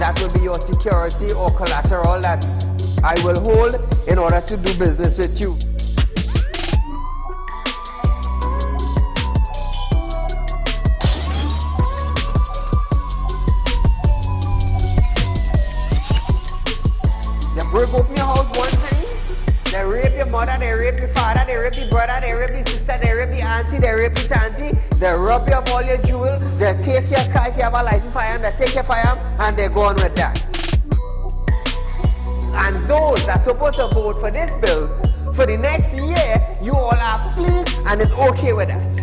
That will be your security or collateral that I will hold in order to do business with you. They break open your house one time. They rape your mother, they rape your father, they rape your brother, they rape your sister, they rape your auntie, they rape your auntie, they rob you of all your jewels, they take your car if you have a license firearm, they take your firearm, and they go on with that. And those that are supposed to vote for this bill, for the next year, you all are pleased and it's okay with that.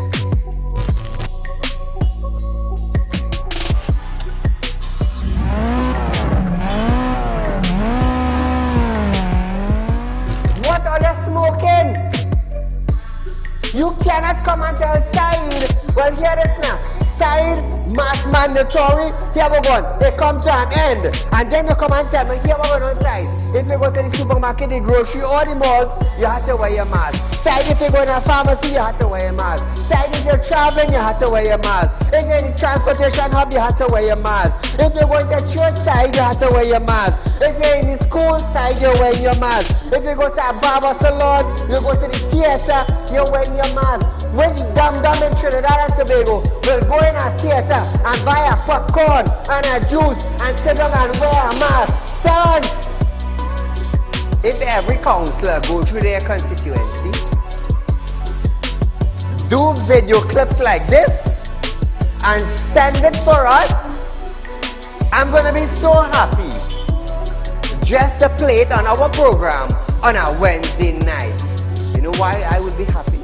What are they smoking? You cannot come and tell Saieed, well, hear this now. Saieed, mass mandatory, here we go. They come to an end. And then you come and tell me, here we go on side. If you go to the supermarket, the grocery, or the malls, you have to wear your mask. Saieed, if you go to a pharmacy, you have to wear your mask. Saieed, if you're traveling, you have to wear your mask. If you're in the transportation hub, you have to wear your mask. If you're going to church side, you have to wear your mask. If you're in the school side, you're wearing your mask. If you go to a barber salon, you go to the theater, you're wearing your mask. Which dum-dum in Trinidad and Tobago will go in a theater and buy a popcorn and a juice and sit down and wear a mask? Thanks! If every councillor go through their constituency, do video clips like this and send it for us, I'm gonna be so happy just to play it on our program on a Wednesday night. You know why I would be happy?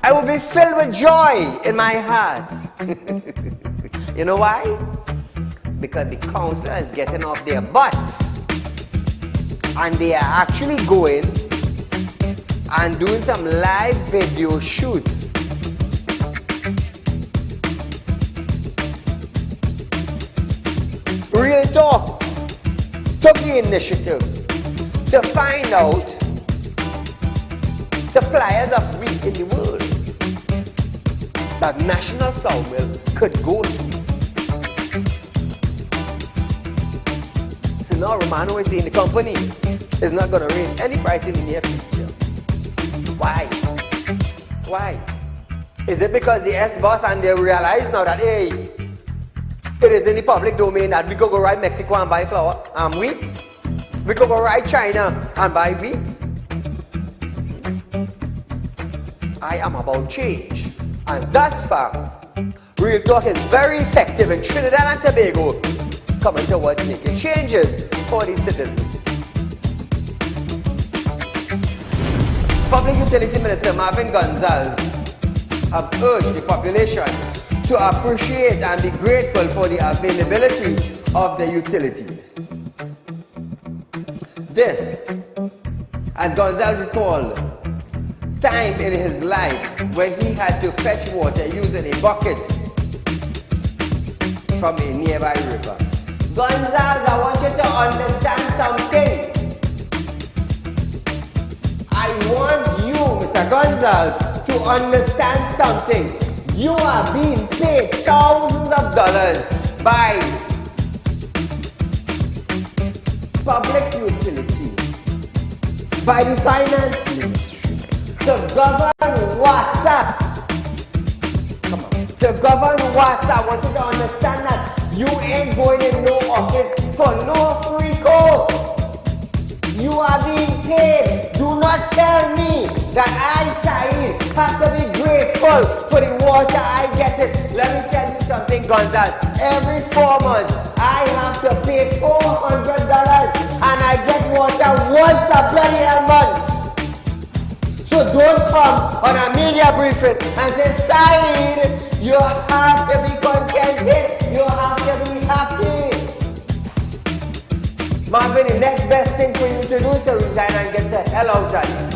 I will be filled with joy in my heart. You know why? Because the councillor is getting off their butts and they are actually going and doing some live video shoots. Real Talk took the initiative to find out suppliers of wheat in the world that National Flour Mill could go to. So now Romano is saying the company is not going to raise any price in the near future. Why? Why? Is it because the S-boss and they realize now that, hey, it is in the public domain that we could go right Mexico and buy flour and wheat? We could go right China and buy wheat? I am about change. And thus far, Real Talk is very effective in Trinidad and Tobago, coming towards making changes for the citizens. Public Utility Minister Marvin Gonzalez have urged the population to appreciate and be grateful for the availability of the utilities. This, as Gonzalez recalled, time in his life when he had to fetch water using a bucket from a nearby river. Gonzalez, I want you to understand something. I want you, Mr. Gonzalez, to understand something. You are being paid thousands of dollars by public utility, by the finance ministry, to govern WASA. Come on. To govern WASA, I want you to understand that you ain't going in no office for no free code. You are being paid. Do not tell me that I, Saieed, have to be grateful for the water I get it. Let me tell you something, Gonzalez. Every 4 months, I have to pay $400 and I get water once a bloody month. So don't come on a media briefing and say, Saieed, you have to be contented. You have to be happy. Marvin, the next best thing for you to do is to resign and get the hell out of here.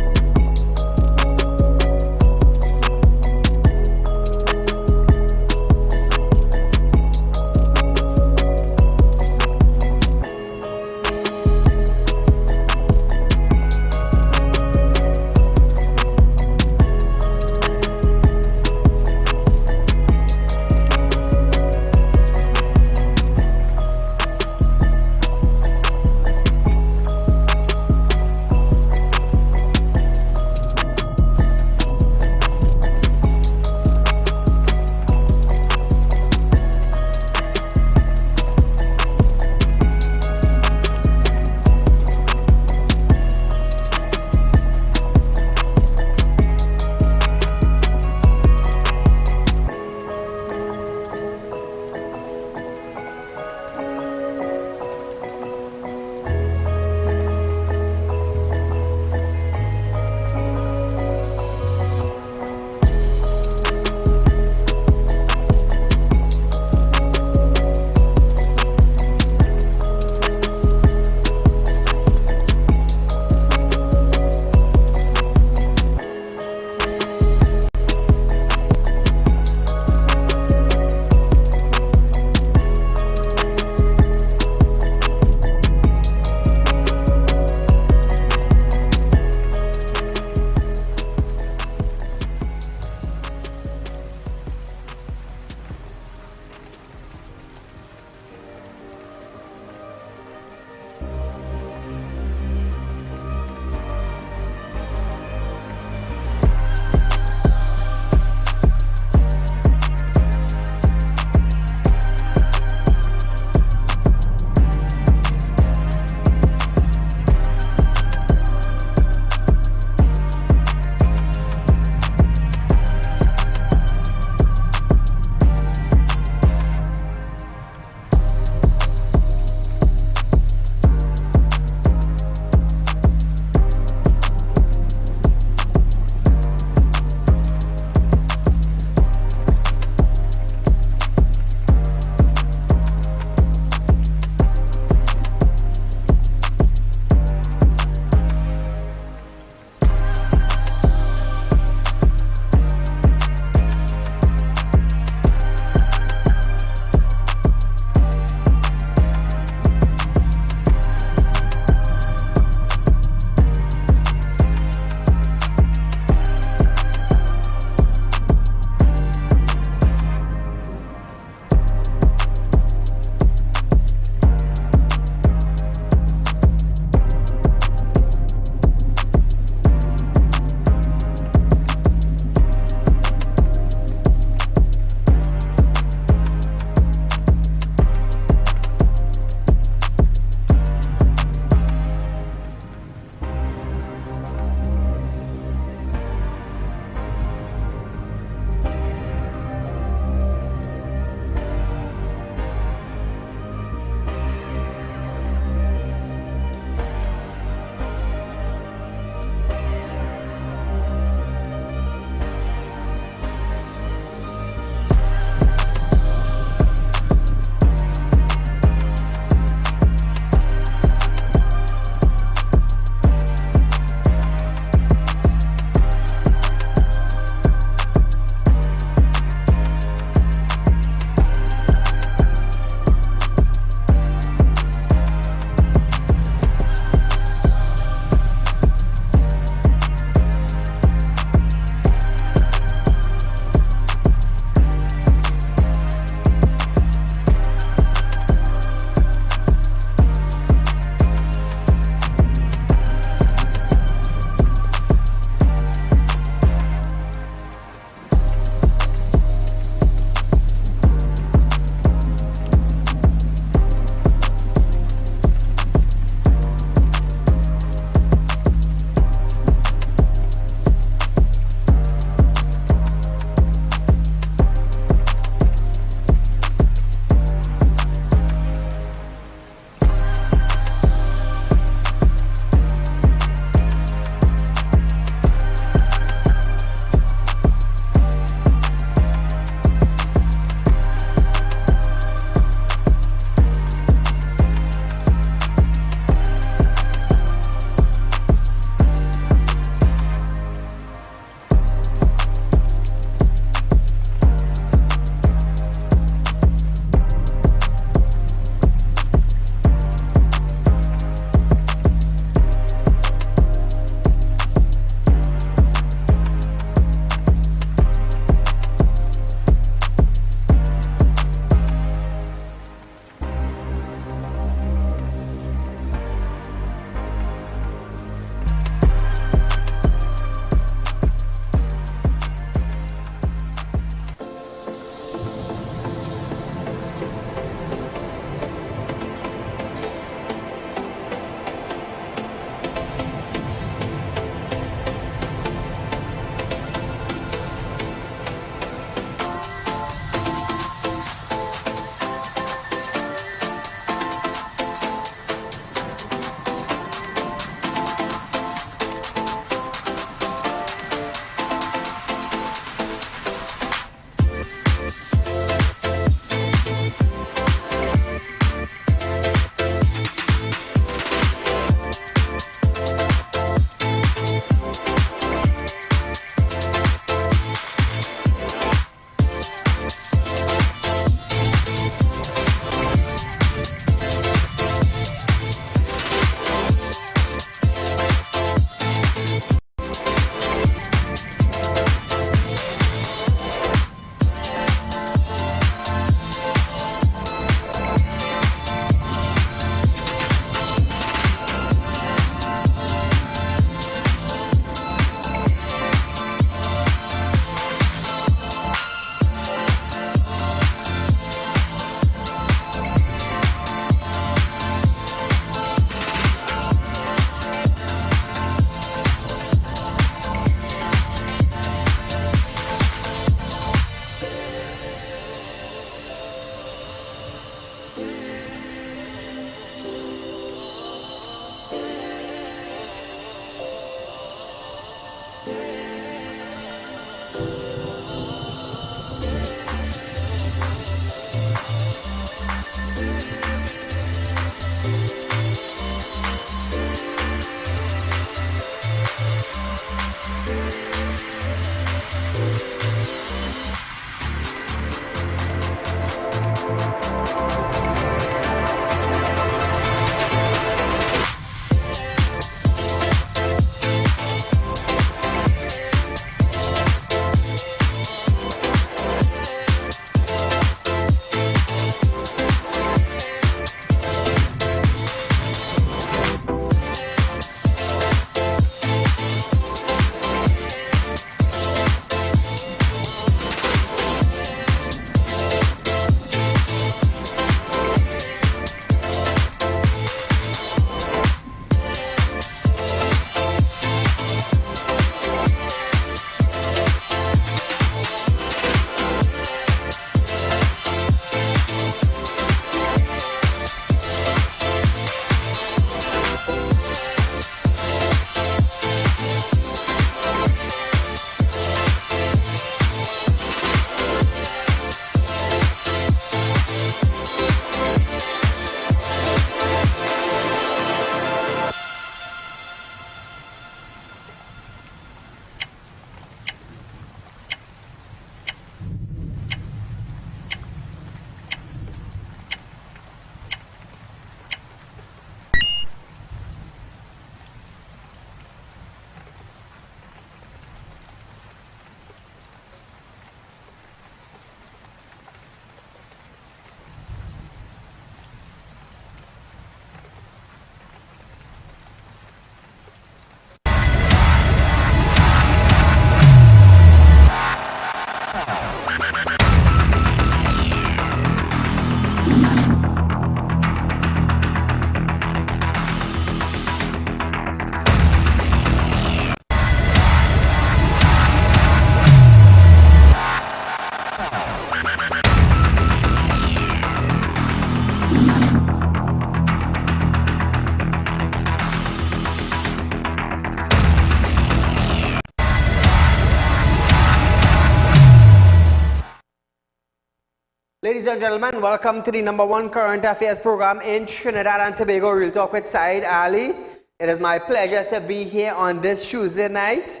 Ladies and gentlemen, welcome to the #1 current affairs program in Trinidad and Tobago, Real Talk with Saieed Ali. It is my pleasure to be here on this Tuesday night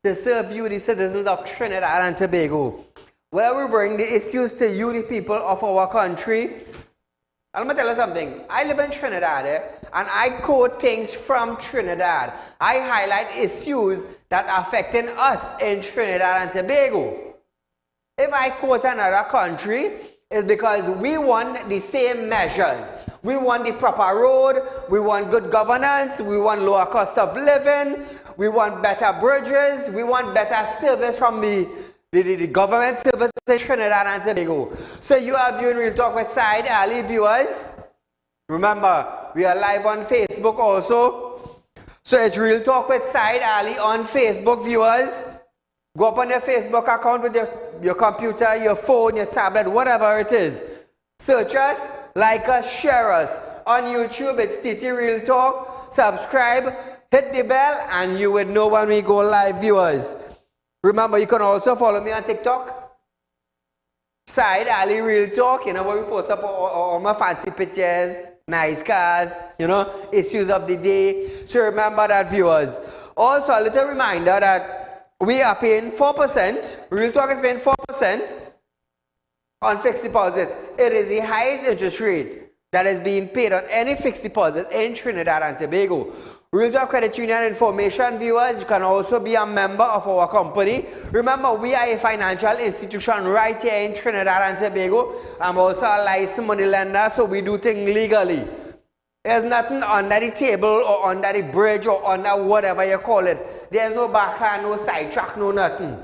to serve you, the citizens of Trinidad and Tobago, where we bring the issues to you, the people of our country. I'm going to tell you something. I live in Trinidad, and I quote things from Trinidad. I highlight issues that are affecting us in Trinidad and Tobago. If I quote another country, it's because we want the same measures. We want the proper road, we want good governance, we want lower cost of living, we want better bridges, we want better service from the government services in Trinidad and Tobago. So you are viewing Real Talk with Saieed Ali, viewers. Remember, we are live on Facebook also. So it's Real Talk with Saieed Ali on Facebook, viewers. Go up on your Facebook account with your computer, your phone, your tablet, whatever it is. Search us, like us, share us. On YouTube, it's TT Real Talk. Subscribe, hit the bell, and you would know when we go live, viewers. Remember, you can also follow me on TikTok. Saieed Ali Real Talk, you know, where we post up all my fancy pictures, nice cars, you know, issues of the day. So remember that, viewers. Also, a little reminder that we are paying 4%. Real Talk is paying 4% on fixed deposits. It is the highest interest rate that is being paid on any fixed deposit in Trinidad and Tobago. Real Talk Credit Union information, viewers. You can also be a member of our company. Remember, we are a financial institution right here in Trinidad and Tobago. I'm also a licensed money lender, so we do things legally. There's nothing under the table or under the bridge or under whatever you call it. There's no backhand, no sidetrack, no nothing.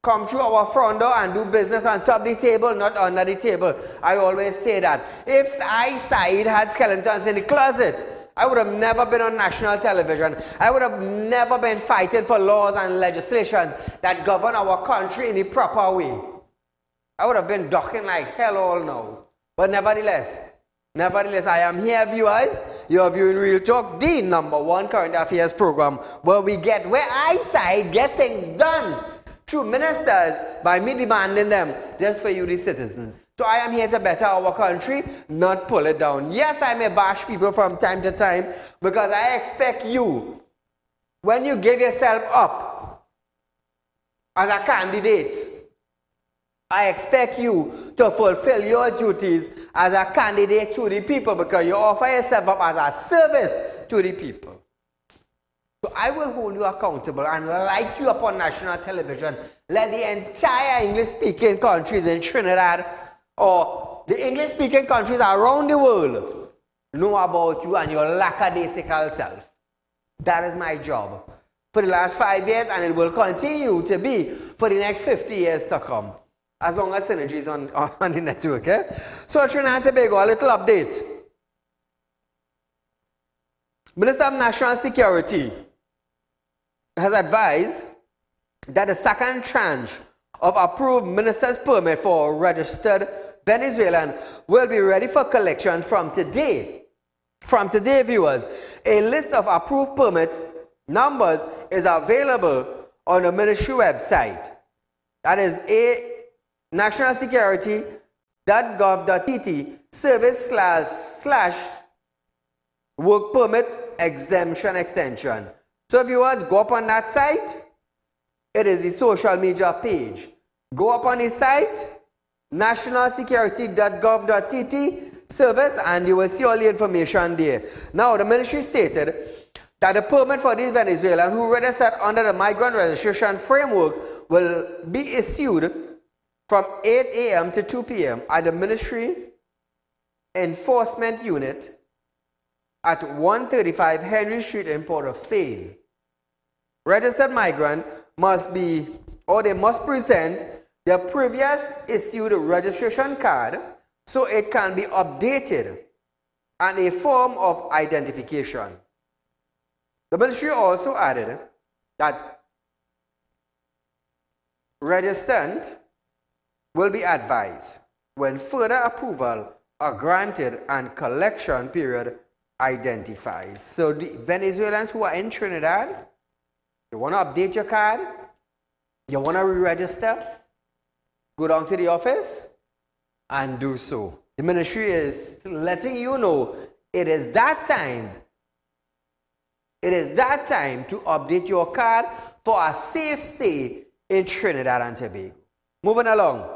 Come through our front door and do business on top of the table, not under the table. I always say that. If I, Saieed, had skeletons in the closet, I would have never been on national television. I would have never been fighting for laws and legislations that govern our country in the proper way. I would have been ducking like hell all now. But nevertheless, I am here, viewers. You are viewing Real Talk, the #1 current affairs program, where I, Saieed, get things done through ministers by me demanding them just for you, the citizens. So I am here to better our country, not pull it down. Yes, I may bash people from time to time because I expect you, when you give yourself up as a candidate, I expect you to fulfill your duties as a candidate to the people because you offer yourself up as a service to the people. So I will hold you accountable and light you up on national television. Let the entire English-speaking countries in Trinidad or the English-speaking countries around the world know about you and your lackadaisical self. That is my job for the last 5 years, and it will continue to be for the next 50 years to come. As long as synergy is on the network, eh? So Trinidad and Tobago, a little update. Minister of National Security has advised that the second tranche of approved minister's permit for registered Venezuelan will be ready for collection from today. From today, viewers, a list of approved permits numbers is available on the ministry website. That is nationalsecurity.gov.tt service/work permit exemption extension. So viewers, go up on that site. It is the social media page. Go up on the site, nationalsecurity.gov.tt service, and you will see all the information there. Now, the ministry stated that the permit for these Venezuelans who registered under the migrant registration framework will be issued from 8 a.m. to 2 p.m. at the Ministry Enforcement Unit at 135 Henry Street in Port of Spain. Registered migrant must present their previous issued registration card so it can be updated and a form of identification. The ministry also added that registrant will be advised when further approval are granted and collection period identified. So the Venezuelans who are in Trinidad, you want to update your card, you want to re-register, go down to the office and do so. The ministry is letting you know it is that time. It is that time to update your card for a safe stay in Trinidad and Tobago. Moving along.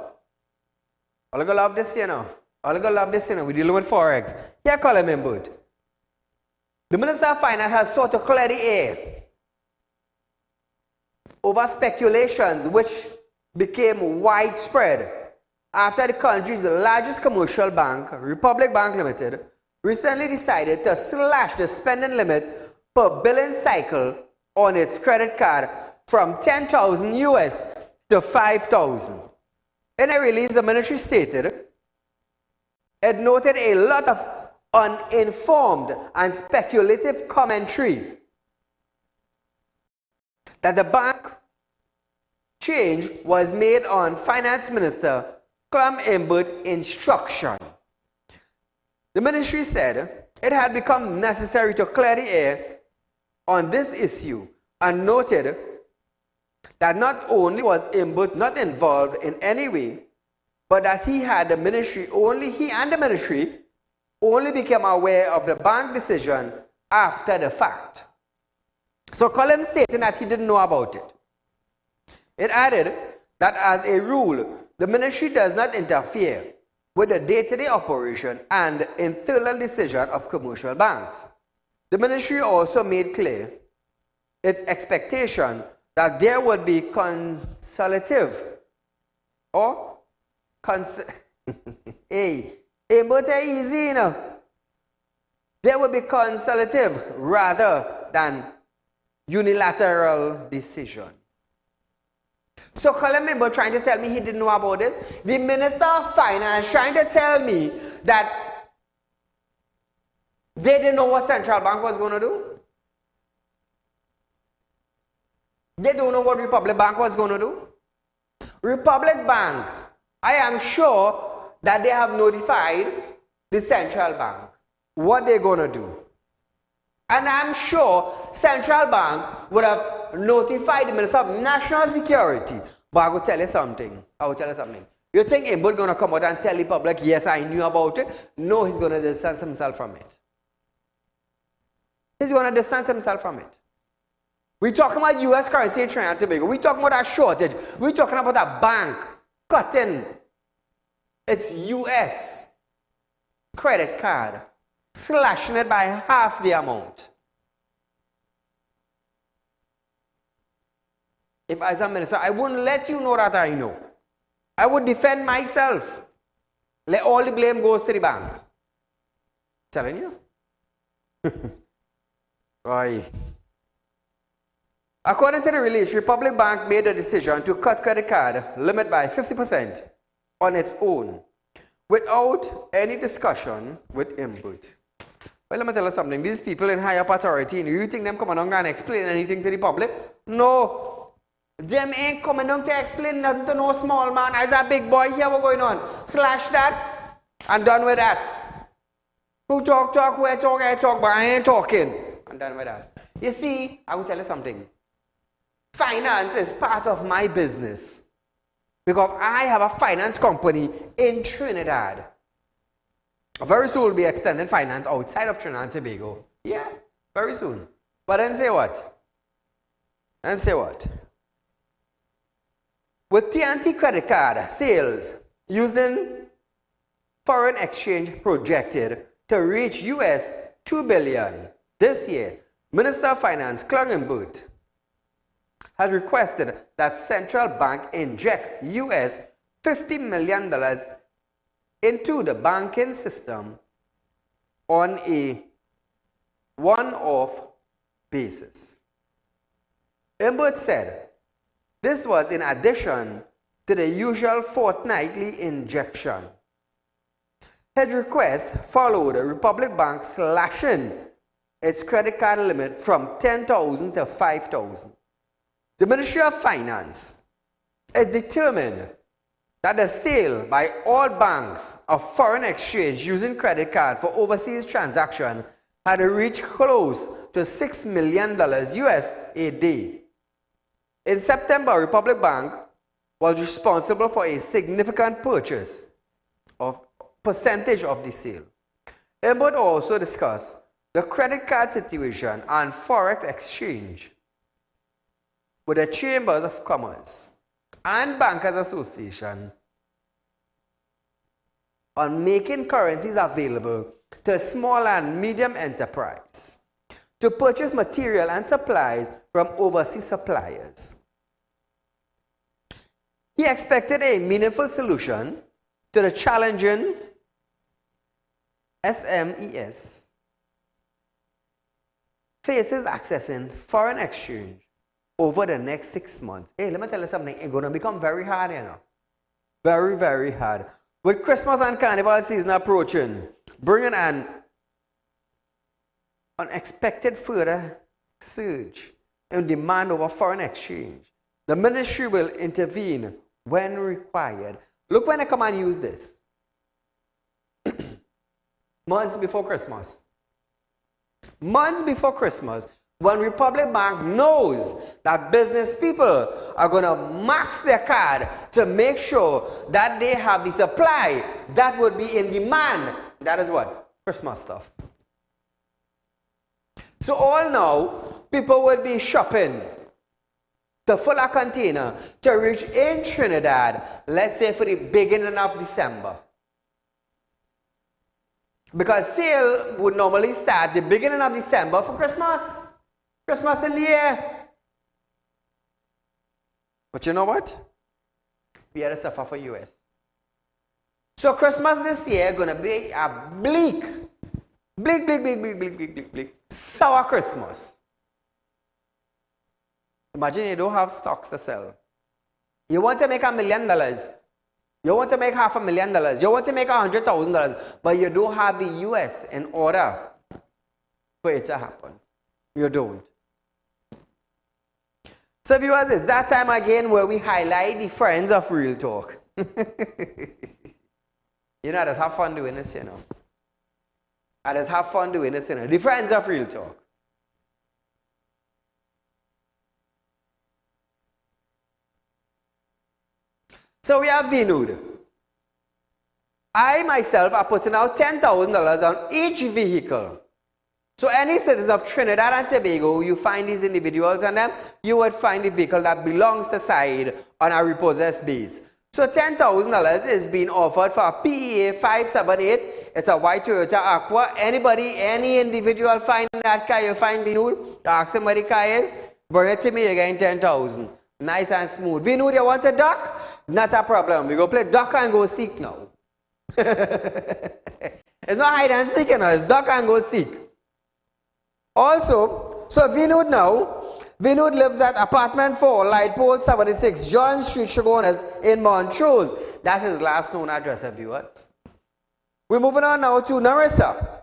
All gonna love this, you know. All gonna love this, you know. We're dealing with Forex. Here, call him in, but the Minister of Finance has sought to clear the air over speculations which became widespread after the country's largest commercial bank, Republic Bank Limited, recently decided to slash the spending limit per billing cycle on its credit card from $10,000 US to $5,000. In a release, the ministry stated it noted a lot of uninformed and speculative commentary that the bank change was made on Finance Minister Clem Imbert's instruction. The ministry said it had become necessary to clear the air on this issue and noted that not only was Imbert not involved in any way, but that he and the ministry only became aware of the bank decision after the fact. So Colin stating that he didn't know about it. It added that as a rule, the ministry does not interfere with the day-to-day operation and internal decision of commercial banks. The ministry also made clear its expectation that there would be consultative or hey, but easy, you know. There would be consultative rather than unilateral decision. So Colin Imber trying to tell me he didn't know about this. The Minister of Finance trying to tell me that they didn't know what Central Bank was going to do. They don't know what Republic Bank was going to do. Republic Bank, I am sure that they have notified the Central Bank what they're going to do. And I'm sure Central Bank would have notified the Minister of National Security. But I will tell you something. You think Imbert going to come out and tell the public, yes, I knew about it? No, he's going to distance himself from it. He's going to distance himself from it. We're talking about U.S. currency in Trinidad and Tobago. We're talking about a shortage. We're talking about a bank cutting its U.S. credit card, slashing it by half the amount. If I was a minister, I wouldn't let you know that I know. I would defend myself. Let all the blame goes to the bank. Telling you. Right. According to the release, Republic Bank made a decision to cut credit card limit by 50% on its own, without any discussion with Imbert. Well, let me tell you something. These people in higher authority, you think them come along and explain anything to the public? No. Them ain't coming down to explain nothing to no small man. As a big boy here, what's going on? Slash that and done with that. Who talk, where talk, I talk, but I ain't talking. And done with that. You see, I will tell you something. Finance is part of my business. Because I have a finance company in Trinidad. Very soon we'll be extending finance outside of Trinidad and Tobago. Yeah, very soon. But then say what? With TNT credit card sales using foreign exchange projected to reach US $2 billion this year, Minister of Finance Clem Imbert has requested that Central Bank inject US $50 million into the banking system on a one-off basis. Imbert said this was in addition to the usual fortnightly injection. His request followed Republic Bank slashing its credit card limit from $10,000 to $5,000. The Ministry of Finance is determined that the sale by all banks of foreign exchange using credit card for overseas transaction had reached close to $6 million US a day. In September, Republic Bank was responsible for a significant purchase of percentage of the sale. It would also discuss the credit card situation and forex exchange with the Chambers of Commerce and Bankers Association on making currencies available to small and medium enterprise to purchase material and supplies from overseas suppliers. He expected a meaningful solution to the challenging SMEs faces accessing foreign exchange over the next 6 months. Hey, let me tell you something. It's going to become very hard, you know. Very, very hard. With Christmas and Carnival season approaching, bringing an unexpected further surge in demand over foreign exchange, the ministry will intervene when required. Look when I come and use this. Months before Christmas. Months before Christmas, when Republic Bank knows that business people are going to max their card to make sure that they have the supply that would be in demand. That is what? Christmas stuff. So all now, people would be shopping to fill a container to reach in Trinidad, let's say for the beginning of December. Because sale would normally start the beginning of December for Christmas. Christmas in the air. But you know what? We had to suffer for US. So Christmas this year is going to be a bleak, sour Christmas. Imagine you don't have stocks to sell. You want to make $1 million. You want to make $500,000. You want to make $100,000. But you don't have the US in order for it to happen. You don't. So viewers, it's that time again where we highlight the friends of Real Talk. You know, I just have fun doing this, you know. I just have fun doing this, you know. The friends of Real Talk. So we have Vinud. I myself are putting out $10,000 on each vehicle. So any citizen of Trinidad and Tobago, you find these individuals on them, you would find the vehicle that belongs to Saieed on a repossessed base. So $10,000 is being offered for a PEA 578. It's a white Toyota Aqua. Anybody, any individual find that car, you find Vinud, ask him where the car is, bring it to me, you're getting $10,000. Nice and smooth. Vinud, you want a duck? Not a problem. We go play duck and go seek now. It's not hide and seek, you know. It's duck and go seek. Also, so Vinud now, Vinud lives at apartment 4, Light Pole 76, John Street, Chagonas in Montrose. That's his last known address, viewers. We're moving on now to Narissa.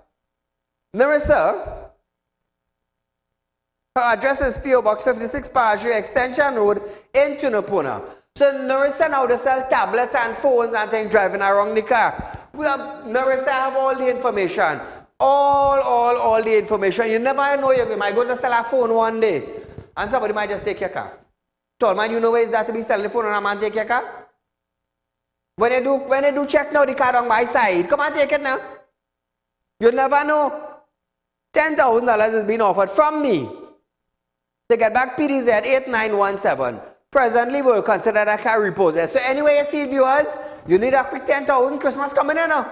Narissa, her address is P.O. Box 56, Pajo Extension Road in Tunapuna. So Narissa now they sell tablets and phones and things driving around the car. We have, Narissa have all the information. All the information. You never know, you might go to sell a phone one day and somebody might just take your car. Tall man, you know where is that to be selling the phone and a man take your car? When they do check now the car on my side, come and take it now. You never know. $10,000 is being offered from me to get back PDZ 8917. Presently, we'll consider that car repossessed. So anyway, you see, viewers, you need a quick $10,000. Christmas coming in now.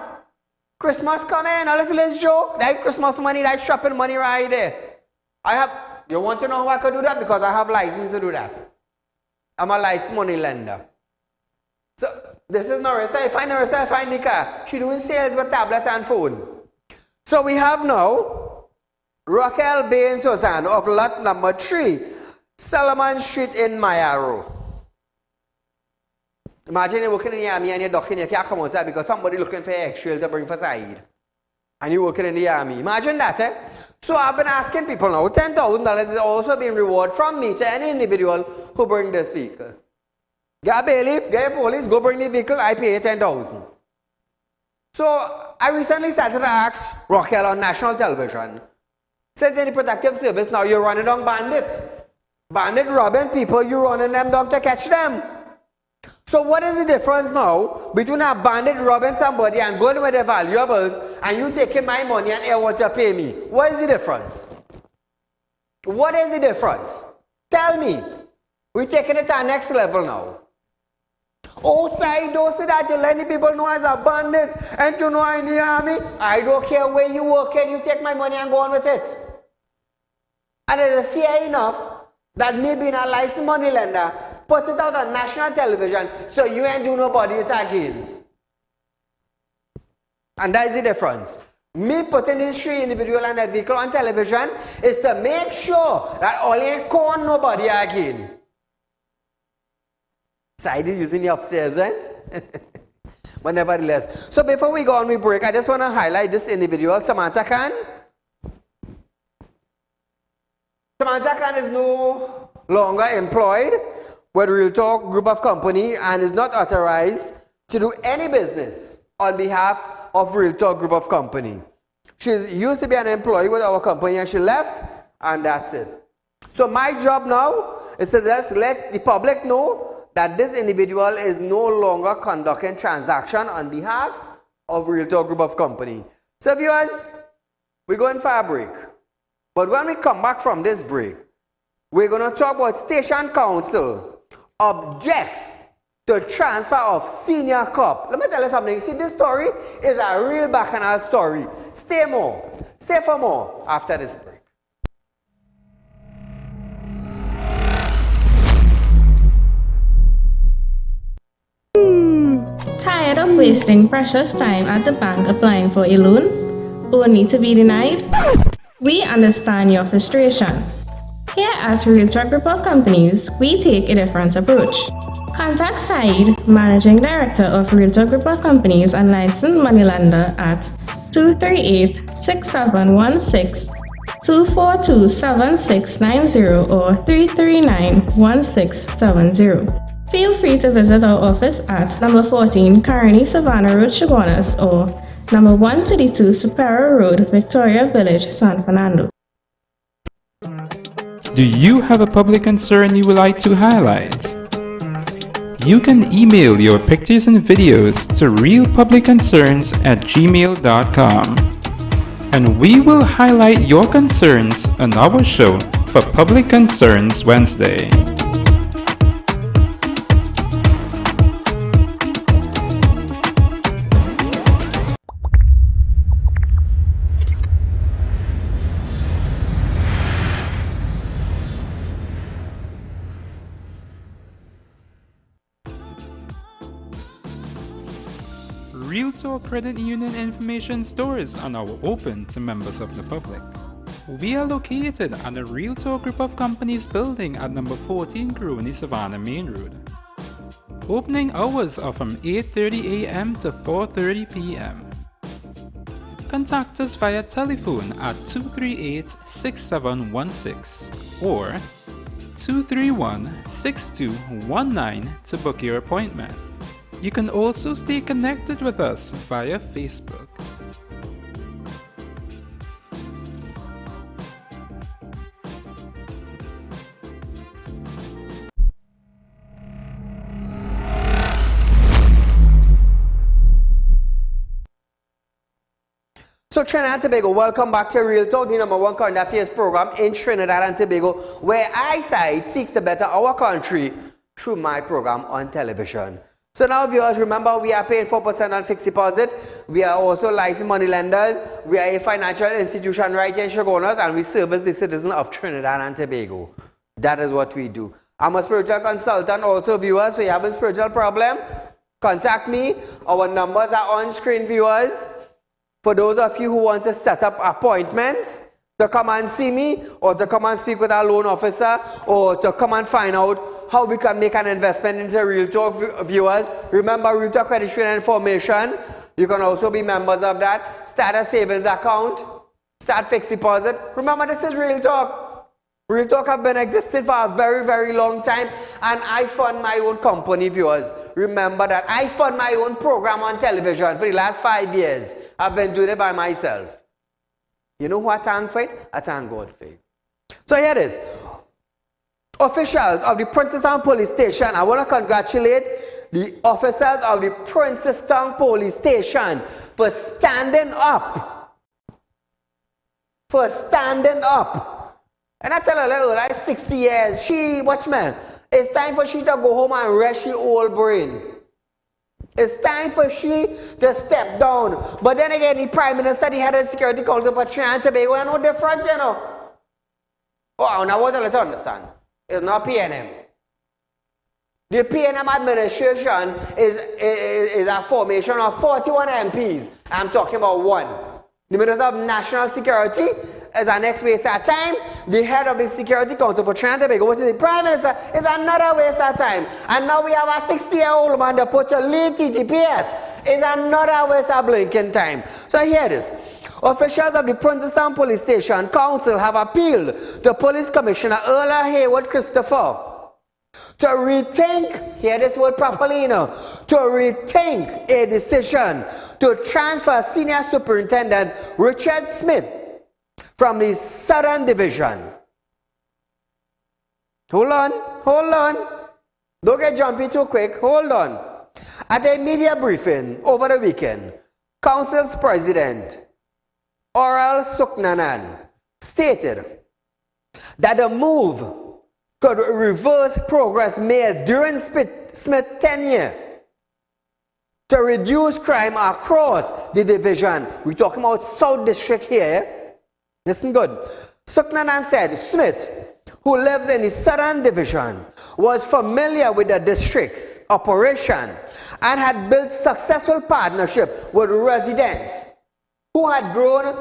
Christmas coming. All of you let's joke. That Christmas money, that shopping money right there. You want to know how I could do that? Because I have license to do that. I'm a licensed money lender. So this is Narissa. If I Narissa, I find the car. She doing sales with tablet and phone. So we have now Raquel Bain Susan of lot number 3. Solomon Street in Mayaro. Imagine you're working in the army and you're ducking, you can't come outside because somebody looking for extra to bring for Saieed. And you're working in the army. Imagine that, eh? So I've been asking people now, $10,000 is also being rewarded from me to any individual who bring this vehicle. Get a bailiff, get a police, go bring the vehicle, I pay $10,000. So I recently started to ask Raquel on national television, since in the protective service now you're running down bandits. Bandit robbing people, you running them down to catch them. So what is the difference now between a bandit robbing somebody and going with their valuables and you taking my money and what you pay me? What is the difference? What is the difference? Tell me. We're taking it to our next level now. Outside, don't say that you let the people know as a bandit and you know in the army. I don't care where you work and you take my money and go on with it. And there's a fear enough that me being a licensed money lender put it out on national television so you ain't do nobody it again. And that is the difference. Me putting these three individual and a vehicle on television is to make sure that all ain't con nobody again. Saieed using the upstairs, right? But nevertheless. So before we go on with break, I just want to highlight this individual, Samantha Khan. Samantha Khan is no longer employed with Real Talk Group of Company and is not authorized to do any business on behalf of Real Talk Group of Company. She used to be an employee with our company and she left, and that's it. So my job now is to just let the public know that this individual is no longer conducting transaction on behalf of Real Talk Group of Company. So viewers, we're going for a break. But when we come back from this break, we're going to talk about Station Council objects to transfer of senior cop. Let me tell you something. See, this story is a real bacchanal story. Stay for more after this break. Tired of wasting precious time at the bank applying for a loan, only to be denied? We understand your frustration. Here at Real Talk Group of Companies, we take a different approach. Contact Saieed, Managing Director of Real Talk Group of Companies and Licensed Moneylender at 238-6716, 242-7690 or 339-1670. Feel free to visit our office at number 14 Carney Savannah Road, Chaguanas, or number 132 Superior Road, Victoria Village, San Fernando. Do you have a public concern you would like to highlight? You can email your pictures and videos to realpublicconcerns@gmail.com, and we will highlight your concerns on our show for Public Concerns Wednesday. Real Talk Credit Union information stores are now open to members of the public. We are located at the Real Talk Group of Companies building at number 14 Carney Savannah Main Road. Opening hours are from 8:30 a.m. to 4:30 p.m. Contact us via telephone at 238-6716 or 231-6219 to book your appointment. You can also stay connected with us via Facebook. So Trinidad and Tobago, welcome back to Real Talk, the #1 current affairs program in Trinidad and Tobago, where I, Saieed, seeks to better our country through my program on television. So now viewers, remember we are paying 4% on fixed deposit. We are also licensed money lenders. We are a financial institution right here in Chaguanas, and we service the citizens of Trinidad and Tobago. That is what we do. I'm a spiritual consultant also, viewers, so you have a spiritual problem, contact me. Our numbers are on screen, viewers. For those of you who want to set up appointments to come and see me, or to come and speak with our loan officer, or to come and find out how we can make an investment into Real Talk, viewers. Remember, Real Talk Credit Union information. You can also be members of that. Start a savings account. Start fixed deposit. Remember, this is Real Talk. Real Talk have been existing for a very, very long time, and I fund my own company, viewers. Remember that I fund my own program on television for the last 5 years. I've been doing it by myself. You know who I thank for it? I thank God for it. So here it is. Officials of the Princeton Police Station, I want to congratulate the officers of the Princestown Police Station for standing up. For standing up. And I tell her, like 60 years, she, watch me, it's time for she to go home and rest her old brain. It's time for she to step down. But then again, the Prime Minister, the head of the Security Council for Trinidad and Tobago, are no different, you know. Oh, now what do you understand? It's not PNM. The PNM administration is a formation of 41 MPs. I'm talking about one. The Minister of National Security is our next waste of time. The head of the Security Council for Trinidad and Tobago, which is the Prime Minister, is another waste of time. And now we have a 60-year-old man that put to lead TTPS. It's another waste of blinking time. So hear this. Officials of the Princestown Police Station Council have appealed to Police Commissioner Earl Haywood Christopher to rethink, hear this word properly, you know, to rethink a decision to transfer Senior Superintendent Richard Smith from the Southern Division. Hold on. Don't get jumpy too quick. Hold on. At a media briefing over the weekend, Council's President Oral Suknanan stated that the move could reverse progress made during Smith's tenure to reduce crime across the division. We're talking about South District here. Listen good. Suknanan said Smith, who lives in the Southern Division, was familiar with the district's operation and had built successful partnership with residents who had grown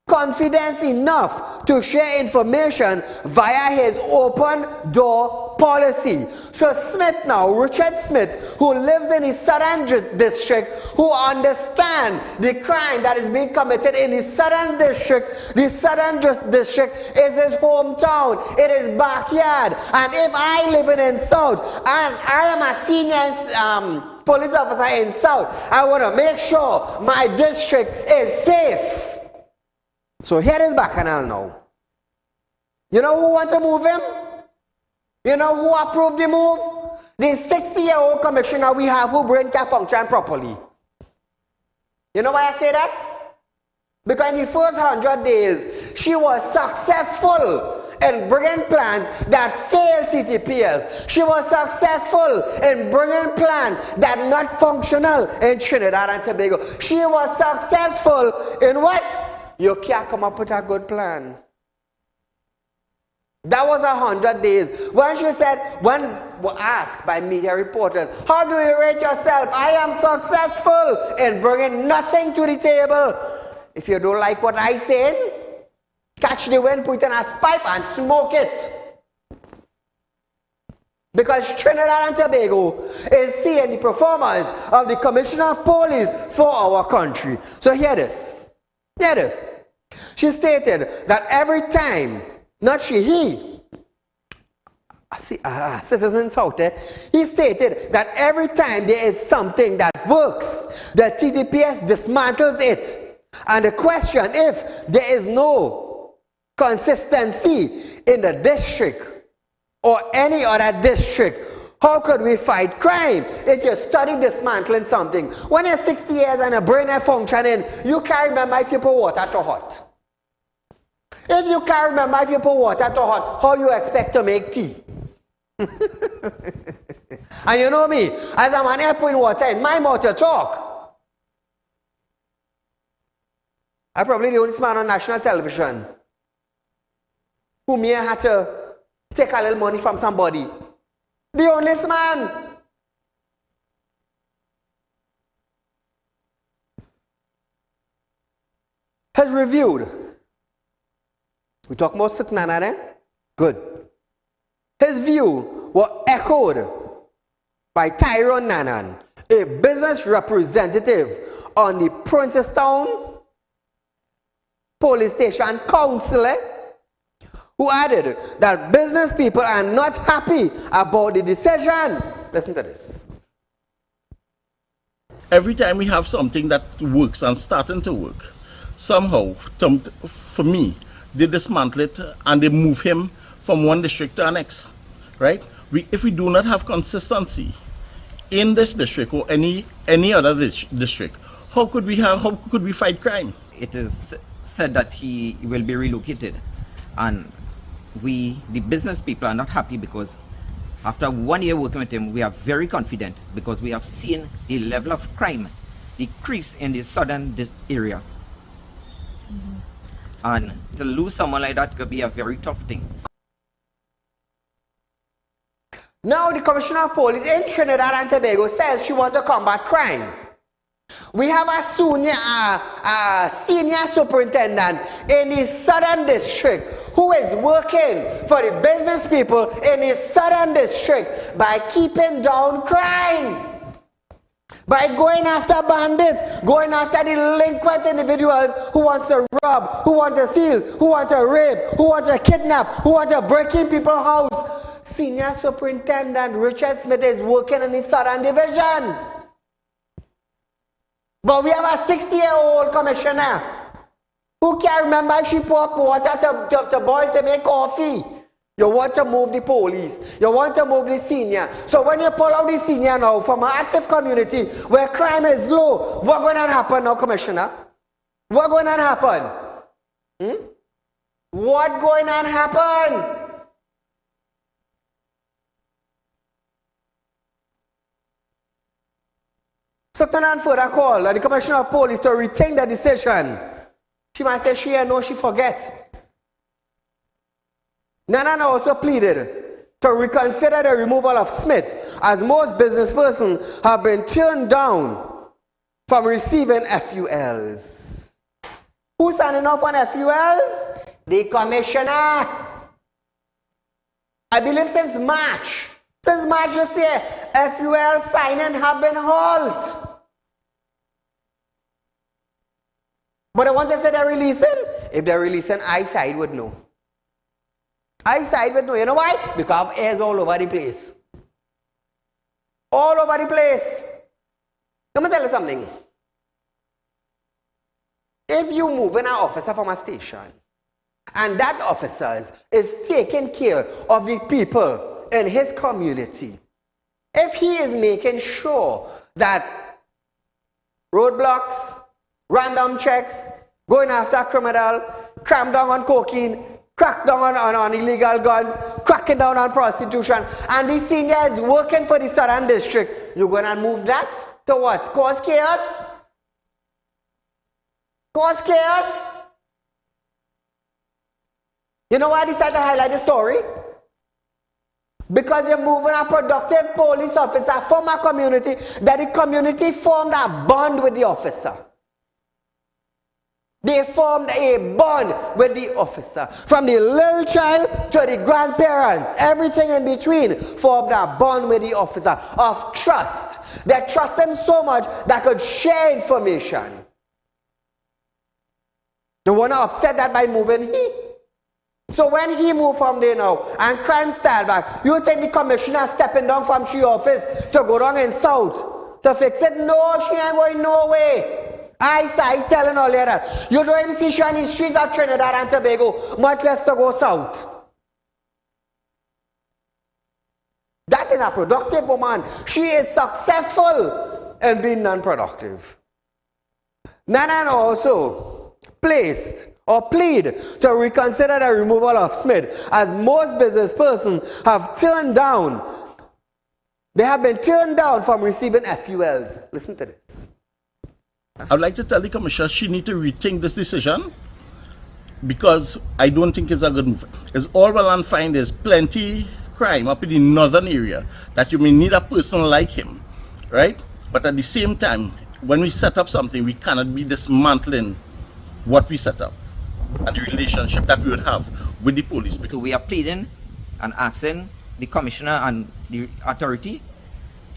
confidence enough to share information via his open door policy. So Smith now, Richard Smith, who lives in the Southern District, who understands the crime that is being committed in the Southern District. The Southern District is his hometown, it is backyard. And if I live in South and I am a senior police officer in South, I want to make sure my district is safe. So here is Bacchanal now. You know who wants to move him? You know who approved the move? The 60-year-old commissioner we have who brain can function properly. You know why I say that? Because in the first 100 days, she was successful in bringing plans that failed TTPS. She was successful in bringing plans that are not functional in Trinidad and Tobago. She was successful in what? You can't come up with a good plan. That was 100 days. When she said, when asked by media reporters, how do you rate yourself? I am successful in bringing nothing to the table. If you don't like what I said, catch the wind, put it in a pipe and smoke it. Because Trinidad and Tobago is seeing the performance of the Commissioner of Police for our country. So hear this. Hear this. She stated that every time, not she, he, citizens out there, he stated that every time there is something that works, the TTPS dismantles it. And the question, if there is no consistency in the district or any other district, how could we fight crime if you study dismantling something? When you're 60 years and a brain is functioning, you can't remember if you put water to hot. If you can't remember if you put water to hot, how you expect to make tea? And you know me, as a man here putting water in my mouth to talk. I'm probably the only man on national television who may have had to take a little money from somebody. The only man. Has reviewed. We talk about Suknanan, eh? Good. His view was echoed by Tyrone Nanan, a business representative on the Princestown Police Station Council, who added that business people are not happy about the decision. Listen to this. Every time we have something that works and starting to work, somehow, for me, they dismantle it and they move him from one district to the next, right? If we do not have consistency in this district or any other district, how could we fight crime? It is said that he will be relocated, and we, the business people, are not happy because after 1 year working with him, we are very confident because we have seen the level of crime decrease in the southern area. And to lose someone like that could be a very tough thing. Now the Commissioner of Police in Trinidad and Tobago says she wants to combat crime. We have a senior superintendent in the Southern District who is working for the business people in the Southern District by keeping down crime. By going after bandits, going after delinquent individuals who want to rob, who want to steal, who want to rape, who want to kidnap, who want to break in people's house. Senior Superintendent Richard Smith is working in the Southern Division. But we have a 60-year-old commissioner who can't remember if she poured water to boil to make coffee. You want to move the police. You want to move the senior. So when you pull out the senior now from an active community where crime is low, what's going to happen now, Commissioner? What's going to happen? What's going to happen? Lieutenant further call the Commissioner of Police to retain the decision. She might say she no, she forget. Nana also pleaded to reconsider the removal of Smith, as most business persons have been turned down from receiving FULs. Who's signing off on FULs? The Commissioner. I believe since March. Since March this year, FUL signing have been halt. But I want to say they're releasing. If they're releasing, I side would know. I side with no. You know why? Because airs all over the place. All over the place. Let me tell you something. If you move in an officer from a station, and that officer is taking care of the people in his community, if he is making sure that roadblocks, random checks, going after criminal, cram down on cocaine, crack down on illegal guns, cracking down on prostitution, and the senior is working for the Southern District, you're going to move that to what? Cause chaos? Cause chaos? You know why I decided to highlight the story? Because you're moving a productive police officer from a community that the community formed a bond with the officer. They formed a bond with the officer. From the little child to the grandparents, everything in between formed a bond with the officer of trust. They trust him so much that could share information. They want to upset that by moving he. So when he moved from there now and crime started back, you think the commissioner stepping down from she office to go down in south to fix it? No, she ain't going no way. I telling all that. You don't even see she on the streets of Trinidad and Tobago, much less to go south. That is a productive woman. She is successful in being non-productive. Nana also placed or plead to reconsider the removal of Smith, as most business persons have turned down. They have been turned down from receiving FULs. Listen to this. I'd like to tell the commissioner she needs to rethink this decision, because I don't think it's a good move. It's all well and fine. There's plenty crime up in the northern area that you may need a person like him, right? But at the same time, when we set up something, we cannot be dismantling what we set up and the relationship that we would have with the police. So we are pleading and asking the commissioner and the authority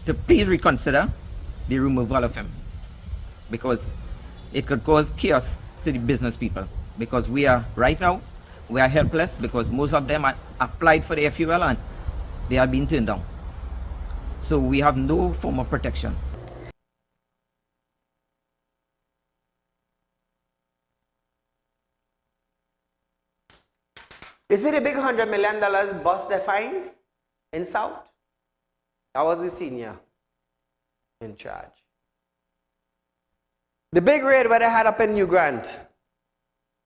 to please reconsider the removal of him, because it could cause chaos to the business people. Because we are, right now, we are helpless because most of them are applied for the FUL and they are being turned down. So we have no form of protection. Is it a big $100 million bus they find in South? That was the senior. in charge. The big raid where they had up in New Grant,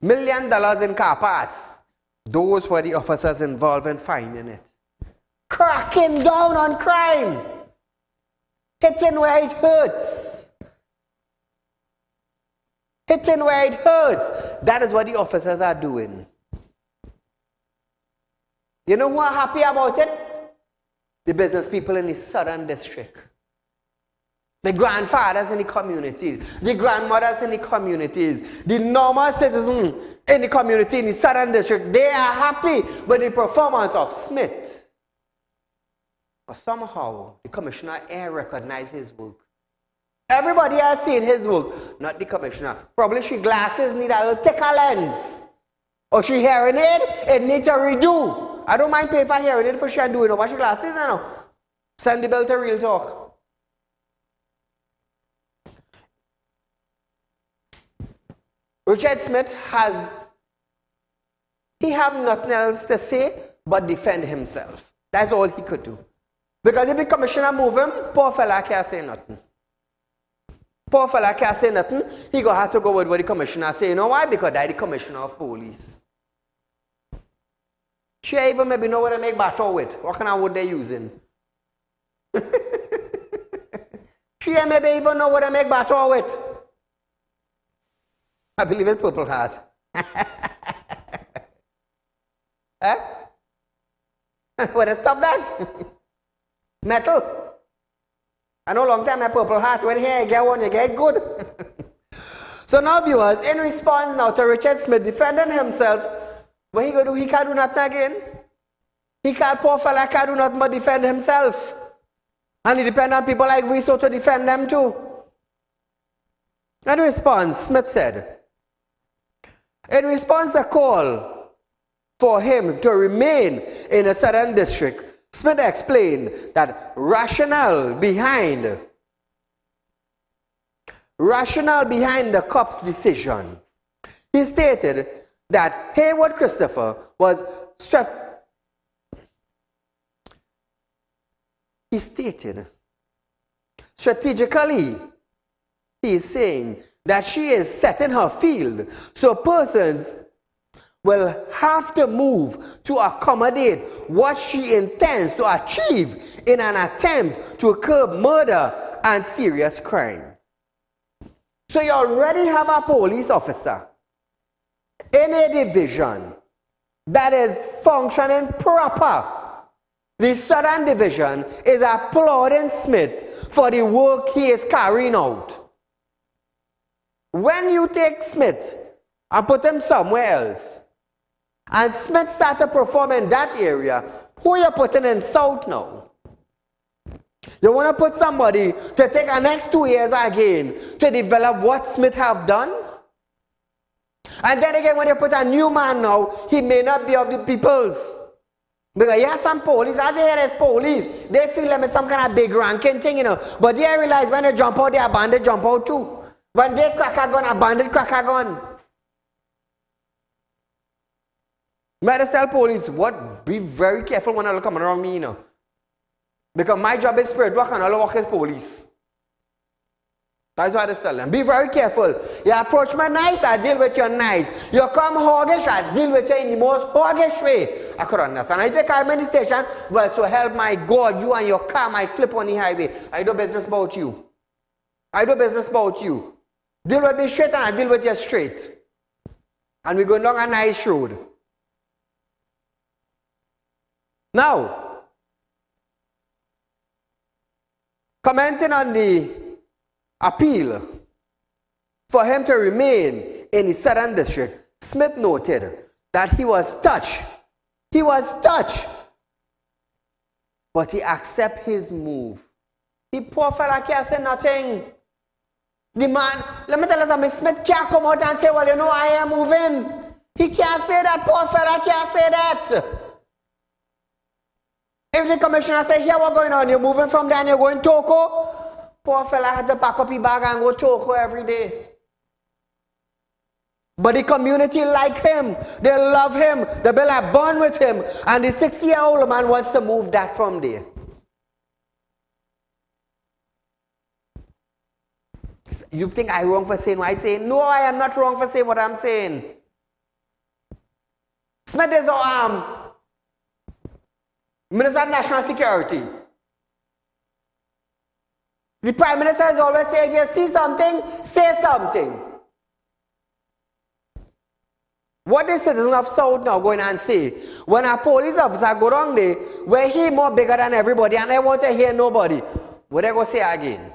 $1 million in car parts. Those were the officers involved in finding it. Cracking down on crime. Hitting where it hurts. Hitting where it hurts. That is what the officers are doing. You know who are happy about it? The business people in the Southern District. The grandfathers in the communities. The grandmothers in the communities. The normal citizens in the community in the Southern District. They are happy with the performance of Smith. But somehow, the commissioner ain't recognize his work. Everybody has seen his work, not the commissioner. Probably she glasses need a thicker lens. Or she hearing aid, it needs a redo. I don't mind paying for hearing aid for she and doing it, but she glasses, you know. Send the bill to Real Talk. Richard Smith he have nothing else to say but defend himself. That's all he could do. Because if the commissioner move him, poor fella can't say nothing. Poor fella can't say nothing. He gonna have to go with what the commissioner say. You know why? Because that's the commissioner of police. She even maybe know what to make battle with. What kind of wood they using? She maybe even know what to make battle with. I believe it's Purple Heart. Eh? Would I stop that? Metal. I know long time I Purple Heart. When here you get one, you get good. So now viewers, in response now to Richard Smith defending himself, what he gonna do? He can't do nothing again. He can't, poor fella can't do nothing but defend himself. And he depend on people like we so to defend them too. In response, Smith said, in response to a call for him to remain in the Southern District, Smith explained that rationale behind the cop's decision. He stated that Haywood Christopher was strategically, he is saying that she is setting her field so persons will have to move to accommodate what she intends to achieve in an attempt to curb murder and serious crime. So you already have a police officer in a division that is functioning proper. The Southern Division is applauding Smith for the work he is carrying out. When you take Smith and put him somewhere else, and Smith start to perform in that area, who you putting in South now? You want to put somebody to take the next 2 years again to develop what Smith have done? And then again, when you put a new man now, he may not be of the people's. Because you have some police, as you hear as police, they feel like it's some kind of big ranking thing, you know. But they realize when they jump out, their bandit jump out too. When they crack a gun, a bandit crack a gun. May I tell police, be very careful when they're coming around me, you know. Because my job is spirit work and all I work is police. That's what I tell them. Be very careful. You approach me nice, I deal with you nice. You come hoggish, I deal with you in the most hoggish way. I could understand. If you carry me in the station, well, so help my God, you and your car might flip on the highway. I do business about you. I do business about you. Deal with me straight and I deal with you straight. And we're going down a nice road. Now, commenting on the appeal for him to remain in the Southern District, Smith noted that he was touched. He was touched. But he accepted his move. The poor fella can't say nothing. The man, let me tell you something, Smith can't come out and say, well, you know, I am moving. He can't say that, poor fella can't say that. If the commissioner say, here what's going on, you're moving from there and you're going to Toko, poor fella had to pack up his bag and go to Toko every day. But the community like him, they love him, they be like born with him, and the 60-year-old man wants to move that from there. You think I'm wrong for saying what I say? No, I am not wrong for saying what I'm saying. Smith is Minister of National Security. The Prime Minister has always said, if you see something, say something. What the citizens of South now going and say, when a police officer go wrong there, where he more bigger than everybody and they want to hear nobody, what they go say again?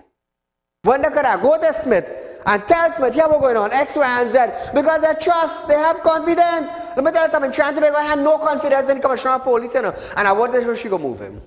When they could go to Smith and tell Smith, here we're going on, X, Y, and Z, because they trust, they have confidence. Let me tell you something, trying to make I had no confidence in the Commissioner of Police, you know, and I want to show she go move him.